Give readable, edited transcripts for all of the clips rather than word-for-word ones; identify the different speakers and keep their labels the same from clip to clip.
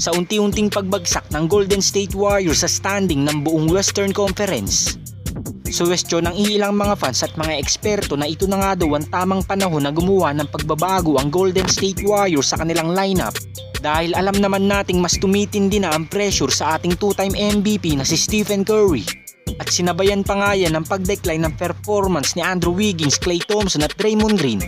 Speaker 1: Sa unti-unting pagbagsak ng Golden State Warriors sa standing ng buong Western Conference, suwestyon ng ilang mga fans at mga eksperto na ito na nga daw ang tamang panahon na gumawa ng pagbabago ang Golden State Warriors sa kanilang lineup, dahil alam naman nating mas tumitindi na ang pressure sa ating two-time MVP na si Stephen Curry, at sinabayan pa nga yan ng pag-decline ng performance ni Andrew Wiggins, Klay Thompson at Draymond Green.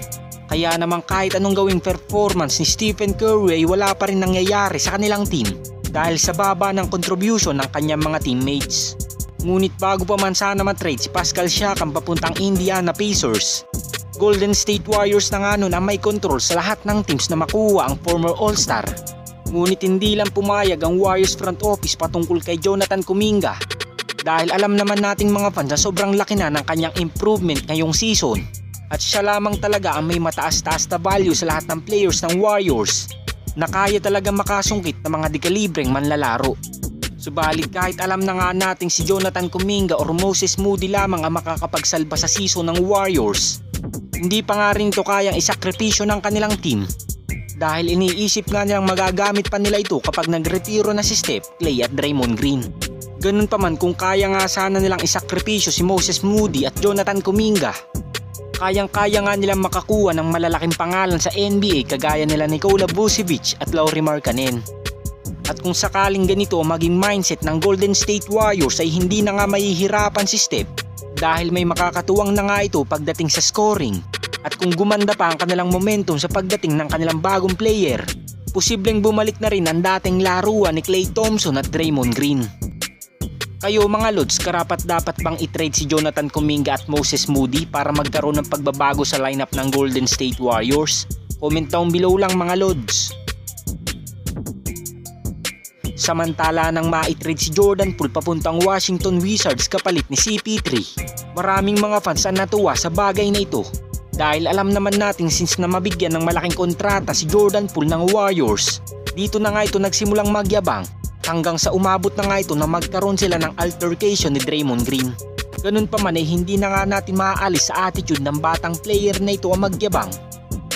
Speaker 1: Kaya naman kahit anong gawing performance ni Stephen Curry ay wala pa rin nangyayari sa kanilang team dahil sa baba ng contribution ng kanyang mga teammates. Ngunit bago pa man sana matrade si Pascal Siakam papuntang Indiana Pacers, Golden State Warriors na nga nun ang may control sa lahat ng teams na makuha ang former All-Star. Ngunit hindi lang pumayag ang Warriors front office patungkol kay Jonathan Kuminga, dahil alam naman nating mga fans na sobrang laki na ng kanyang improvement ngayong season at siya lamang talaga ang may mataas-taas na value sa lahat ng players ng Warriors na kaya talaga makasungkit ng mga dekalibreng manlalaro. Subalit kahit alam na nga nating si Jonathan Kuminga or Moses Moody lamang ang makakapagsalba sa season ng Warriors, hindi pa nga rin ito kayang isakripisyo ng kanilang team dahil iniisip nga nilang magagamit pa nila ito kapag nagretiro na si Steph, Klay at Draymond Green. Ganun pa man kung kaya nga sana nilang isakripisyo si Moses Moody at Jonathan Kuminga, kayang-kaya nga nilang makakuha ng malalaking pangalan sa NBA kagaya nila Nikola Vucevic at Lauri Markkanen. At kung sakaling ganito maging mindset ng Golden State Warriors ay hindi na nga mahihirapan si Steph dahil may makakatuwang na nga ito pagdating sa scoring, at kung gumanda pa ang kanilang momentum sa pagdating ng kanilang bagong player, posibleng bumalik na rin ang dating laruan ni Klay Thompson at Draymond Green. Kayo mga Lods, karapat dapat bang i-trade si Jonathan Kuminga at Moses Moody para magkaroon ng pagbabago sa lineup ng Golden State Warriors? Comment down below lang mga Lods. Samantala nang ma-trade si Jordan Poole papuntang Washington Wizards kapalit ni CP3, maraming mga fans ang natuwa sa bagay na ito dahil alam naman natin since na mabigyan ng malaking kontrata si Jordan Poole ng Warriors, dito na nga ito nagsimulang magyabang hanggang sa umabot na nga ito na magkaroon sila ng altercation ni Draymond Green. Ganun pa man ay hindi na nga natin maaalis sa attitude ng batang player na ito ang magyabang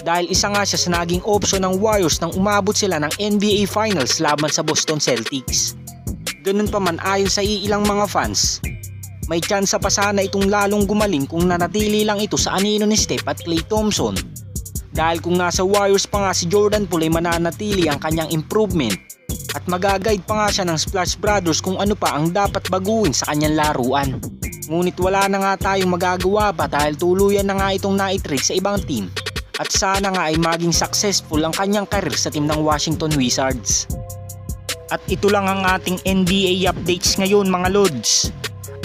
Speaker 1: dahil isa nga siya sa naging option ng Warriors nang umabot sila ng NBA Finals laban sa Boston Celtics. Ganun pa man ayon sa ilang mga fans, may tsansa pa sana itong lalong gumaling kung nanatili lang ito sa anino ni Steph at Klay Thompson, dahil kung nasa Warriors pa nga si Jordan Poole ay mananatili ang kanyang improvement at magaguide pa nga siya ng Splash Brothers kung ano pa ang dapat baguhin sa kanyang laruan. Ngunit wala na nga tayong magagawa pa dahil tuluyan na nga itong na-trade sa ibang team at sana nga ay maging successful ang kanyang career sa team ng Washington Wizards. At ito lang ang ating NBA updates ngayon mga Lods.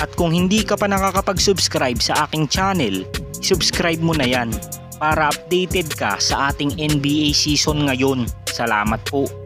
Speaker 1: At kung hindi ka pa nakakapag-subscribe sa aking channel, subscribe mo na yan para updated ka sa ating NBA season ngayon. Salamat po.